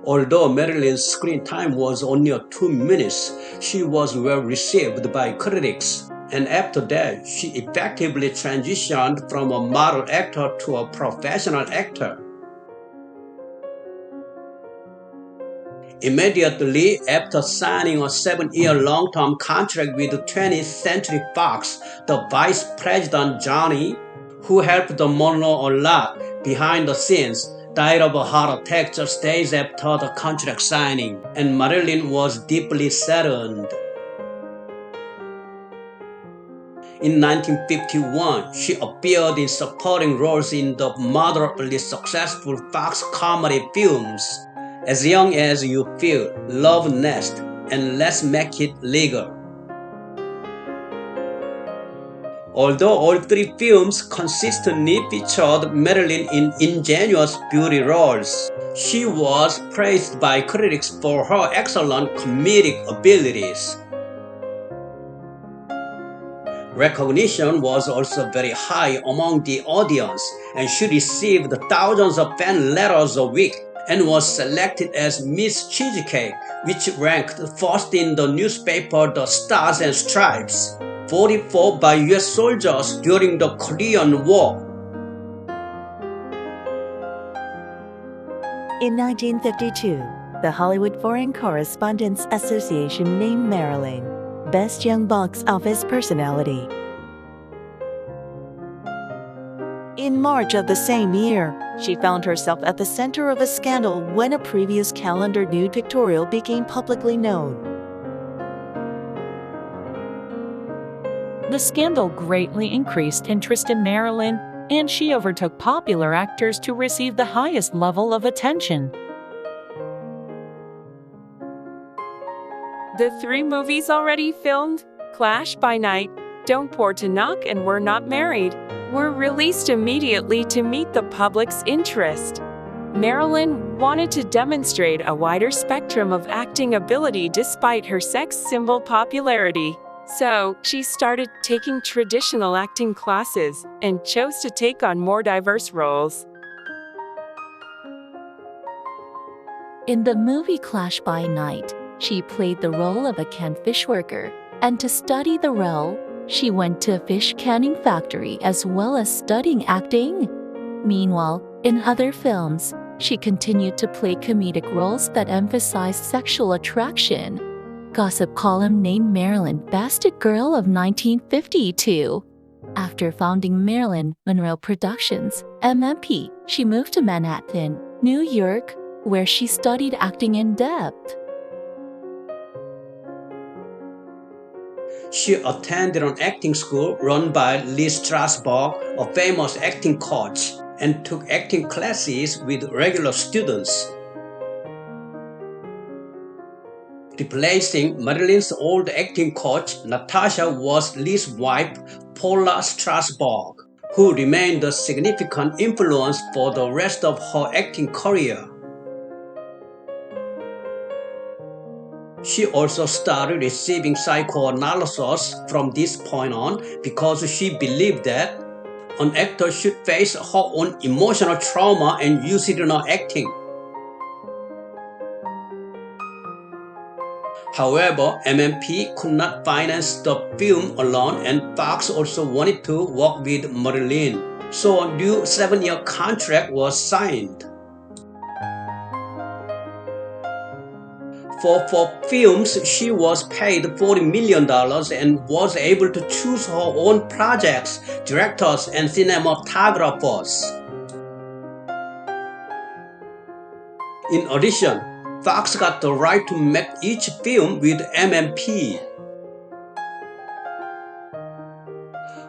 Although Marilyn's screen time was only 2 minutes, she was well received by critics. And after that, she effectively transitioned from a model actor to a professional actor. Immediately after signing a 7-year long-term contract with 20th Century Fox, the vice president Johnny, who helped Monroe a lot behind the scenes, died of a heart attack just days after the contract signing, and Marilyn was deeply saddened. In 1951, she appeared in supporting roles in the moderately successful Fox comedy films As Young as You Feel, Love Nest, and Let's Make It Legal. Although all three films consistently featured Marilyn in ingenuous beauty roles, she was praised by critics for her excellent comedic abilities. Recognition was also very high among the audience, and she received thousands of fan letters a week and was selected as Miss Cheesecake, which ranked first in the newspaper The Stars and Stripes, voted for by US soldiers during the Korean War. In 1952, the Hollywood Foreign Correspondents Association named Marilyn Best Young Box Office Personality. In March of the same year, she found herself at the center of a scandal when a previous calendar nude pictorial became publicly known. The scandal greatly increased interest in Marilyn, and she overtook popular actors to receive the highest level of attention. The 3 movies already filmed, Clash by Night, Don't Pour to Knock, and We're Not Married, were released immediately to meet the public's interest. Marilyn wanted to demonstrate a wider spectrum of acting ability despite her sex symbol popularity. So, she started taking traditional acting classes and chose to take on more diverse roles. In the movie Clash by Night, she played the role of a canned fish worker, and to study the role, she went to a fish canning factory as well as studying acting. Meanwhile, in other films, she continued to play comedic roles that emphasized sexual attraction. Gossip column named Marilyn Bastard Girl of 1952. After founding Marilyn Monroe Productions, MMP, she moved to Manhattan, New York, where she studied acting in depth. She attended an acting school run by Lee Strasberg, a famous acting coach, and took acting classes with regular students. Replacing Marilyn's old acting coach, Natasha, was Lee's wife, Paula Strasberg, who remained a significant influence for the rest of her acting career. She also started receiving psychoanalysis from this point on because she believed that an actor should face her own emotional trauma and use it in her acting. However, MMP could not finance the film alone, and Fox also wanted to work with Marilyn, so a new 7-year contract was signed. For 4 films, she was paid $40 million and was able to choose her own projects, directors, and cinematographers. In addition, Fox got the right to make each film with MMP.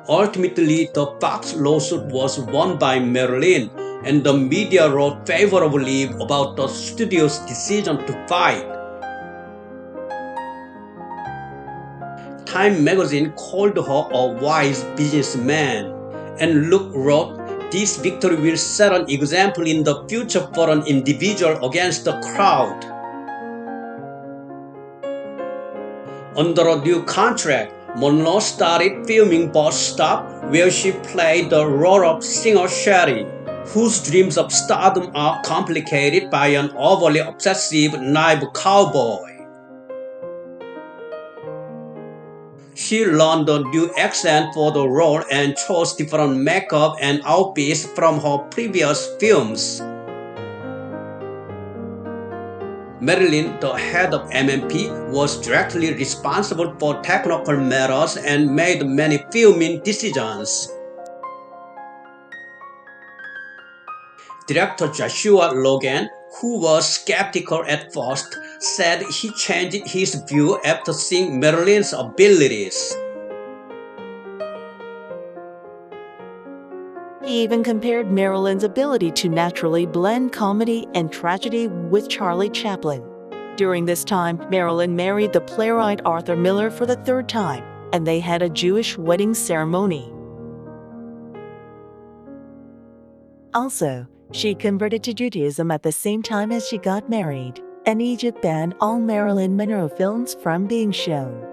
Ultimately, the Fox lawsuit was won by Marilyn, and the media wrote favorably about the studio's decision to fight. Time magazine called her a wise businessman, and Luke wrote, "This victory will set an example in the future for an individual against the crowd." Under a new contract, Monroe started filming Bus Stop, where she played the role of singer Sherry. whose dreams of stardom are complicated by an overly obsessive naive cowboy. She learned a new accent for the role and chose different makeup and outfits from her previous films. Marilyn, the head of MMP, was directly responsible for technical matters and made many filming decisions. Director Joshua Logan, who was skeptical at first, said he changed his view after seeing Marilyn's abilities. He even compared Marilyn's ability to naturally blend comedy and tragedy with Charlie Chaplin. During this time, Marilyn married the playwright Arthur Miller for the third time, and they had a Jewish wedding ceremony. Also, she converted to Judaism at the same time as she got married, and Egypt banned all Marilyn Monroe films from being shown.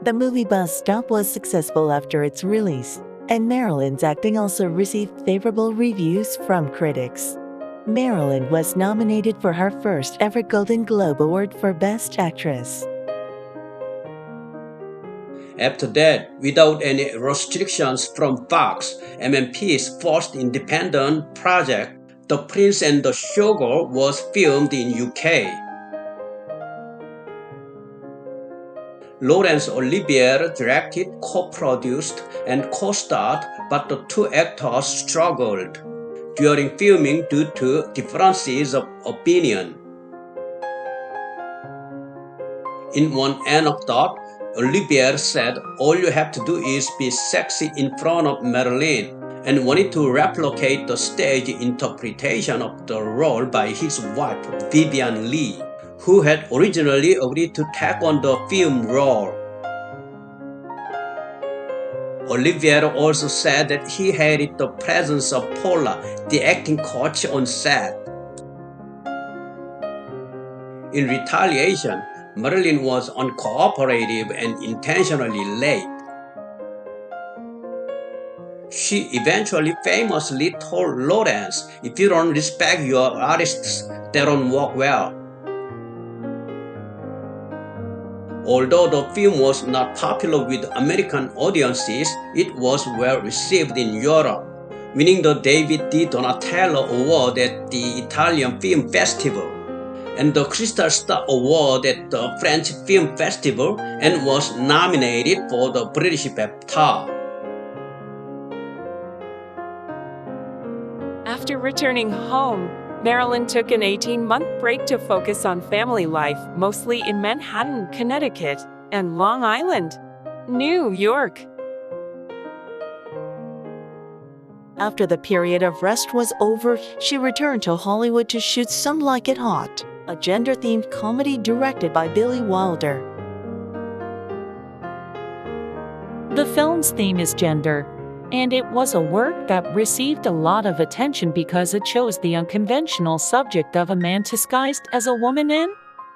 The movie Bus Stop was successful after its release, and Marilyn's acting also received favorable reviews from critics. Marilyn was nominated for her first ever Golden Globe Award for Best Actress. After that, without any restrictions from Fox, MMP's first independent project, The Prince and the Showgirl, was filmed in UK. Laurence Olivier directed, co-produced, and co-starred, but the two actors struggled during filming due to differences of opinion. In one anecdote, Olivier said, "All you have to do is be sexy in front of Marilyn," and wanted to replicate the stage interpretation of the role by his wife, Vivian Lee, who had originally agreed to take on the film role. Olivier also said that he hated the presence of Paula, the acting coach, on set. In retaliation, Marilyn was uncooperative and intentionally late. She eventually famously told Lawrence, "If you don't respect your artists, they don't work well." Although the film was not popular with American audiences, it was well received in Europe, winning the David Di Donatello Award at the Italian Film Festival and the Crystal Star Award at the French Film Festival, and was nominated for the British BAFTA. After returning home, Marilyn took an 18-month break to focus on family life, mostly in Manhattan, Connecticut, and Long Island, New York. After the period of rest was over, she returned to Hollywood to shoot Some Like It Hot, a gender-themed comedy directed by Billy Wilder. The film's theme is gender, and it was a work that received a lot of attention because it shows the unconventional subject of a man disguised as a woman in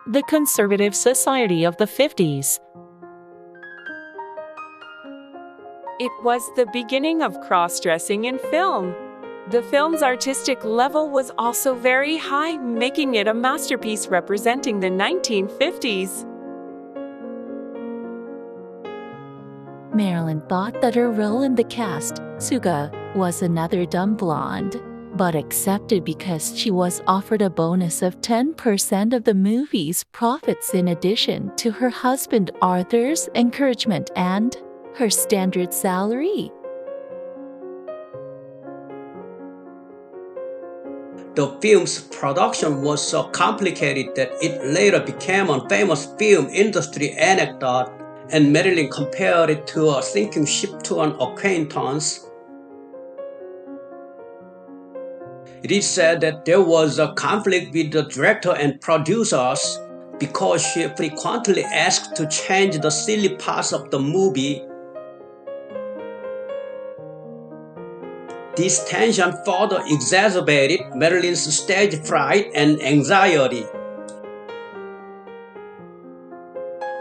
the conservative society of the 50s. It was the beginning of cross-dressing in film. The film's artistic level was also very high, making it a masterpiece representing the 1950s. Marilyn thought that her role in the cast, Suga, was another dumb blonde, but accepted because she was offered a bonus of 10% of the movie's profits in addition to her husband Arthur's encouragement and her standard salary. The film's production was so complicated that it later became a famous film industry anecdote, and Marilyn compared it to a sinking ship to an acquaintance. It is said that there was a conflict with the director and producers because she frequently asked to change the silly parts of the movie. This tension further exacerbated Marilyn's stage fright and anxiety.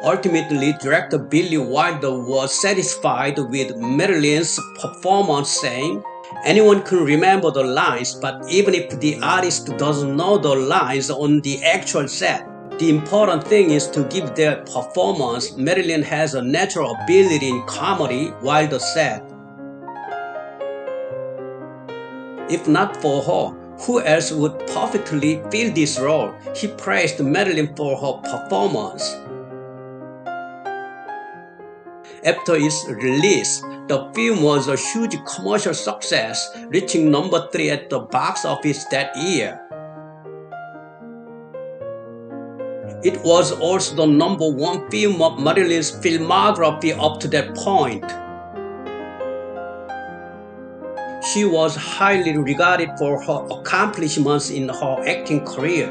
Ultimately, director Billy Wilder was satisfied with Marilyn's performance, saying, Anyone can remember the lines, but even if the artist doesn't know the lines on the actual set, the important thing is to give their performance. Marilyn has a natural ability in comedy while the set. If not for her, who else would perfectly fill this role? He praised Marilyn for her performance. After its release, the film was a huge commercial success, reaching number 3 at the box office that year. It was also the number 1 film of Marilyn's filmography up to that point. She was highly regarded for her accomplishments in her acting career,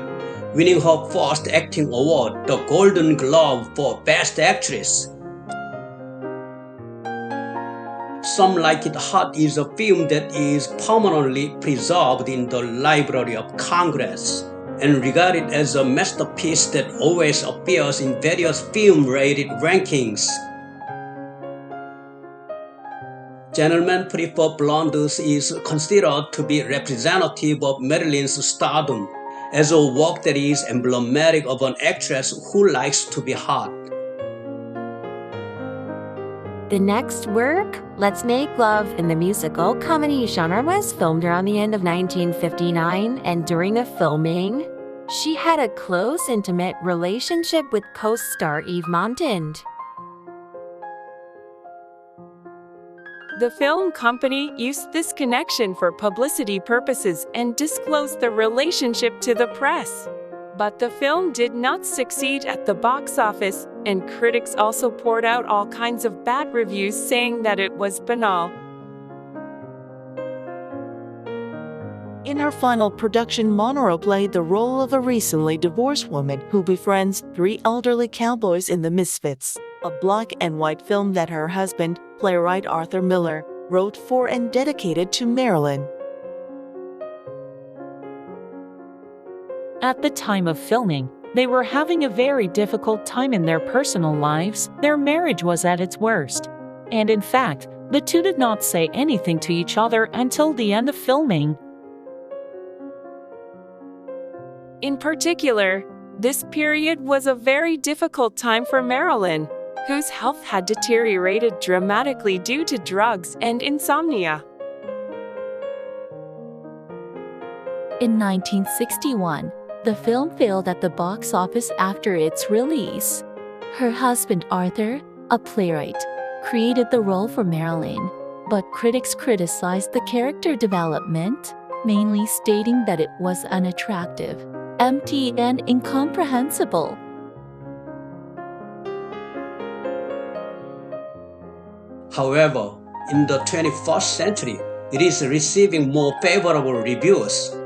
winning her first acting award, the Golden Globe for Best Actress. Some Like It Hot is a film that is permanently preserved in the Library of Congress and regarded as a masterpiece that always appears in various film-rated rankings. Gentlemen Prefer Blondes is considered to be representative of Marilyn's stardom, as a work that is emblematic of an actress who likes to be hot. The next work, Let's Make Love in the musical comedy genre, was filmed around the end of 1959, and during the filming, she had a close, intimate relationship with co-star Eve Montand. The film company used this connection for publicity purposes and disclosed the relationship to the press. But the film did not succeed at the box office, and critics also poured out all kinds of bad reviews saying that it was banal. In her final production, Monroe played the role of a recently divorced woman who befriends 3 elderly cowboys in The Misfits, a black and white film that her husband, playwright Arthur Miller, wrote for and dedicated to Marilyn. At the time of filming, they were having a very difficult time in their personal lives. Their marriage was at its worst. And in fact, the two did not say anything to each other until the end of filming. In particular, this period was a very difficult time for Marilyn, whose health had deteriorated dramatically due to drugs and insomnia. In 1961, the film failed at the box office after its release. Her husband Arthur, a playwright, created the role for Marilyn, but critics criticized the character development, mainly stating that it was unattractive, empty, and incomprehensible. However, in the 21st century, it is receiving more favorable reviews.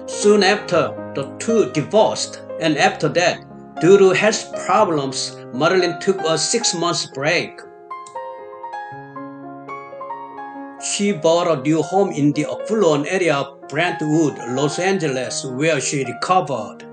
Soon after, the two divorced, and after that, due to health problems, Marilyn took a 6-month break. She bought a new home in the affluent area of Brentwood, Los Angeles, where she recovered.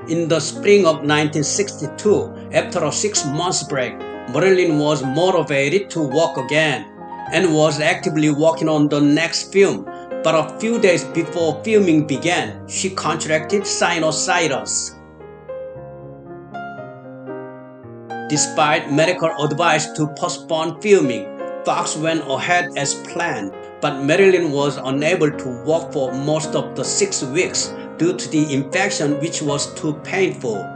In the spring of 1962, after a 6-month break, Marilyn was motivated to work again and was actively working on the next film, but a few days before filming began, she contracted sinusitis. Despite medical advice to postpone filming, Fox went ahead as planned, but Marilyn was unable to work for most of the 6 weeks due to the infection, which was too painful.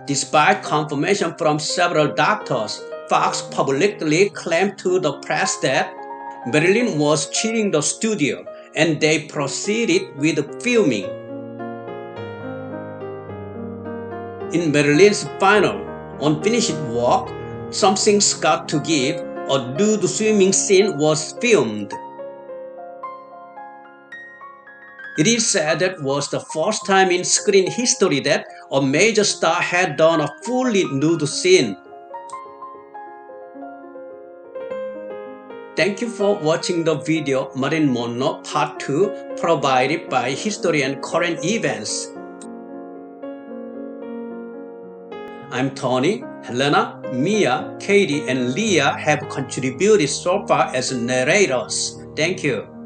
Despite confirmation from several doctors, Fox publicly claimed to the press that Marilyn was cheating the studio, and they proceeded with filming. In Marilyn's final, unfinished work, Something's Got to Give, a nude swimming scene was filmed. It is said that was the first time in screen history that a major star had done a fully nude scene. Thank you for watching the video Marilyn Monroe Part 2 provided by History and Current Events. I'm Tony. Helena, Mia, Katie, and Leah have contributed so far as narrators. Thank you.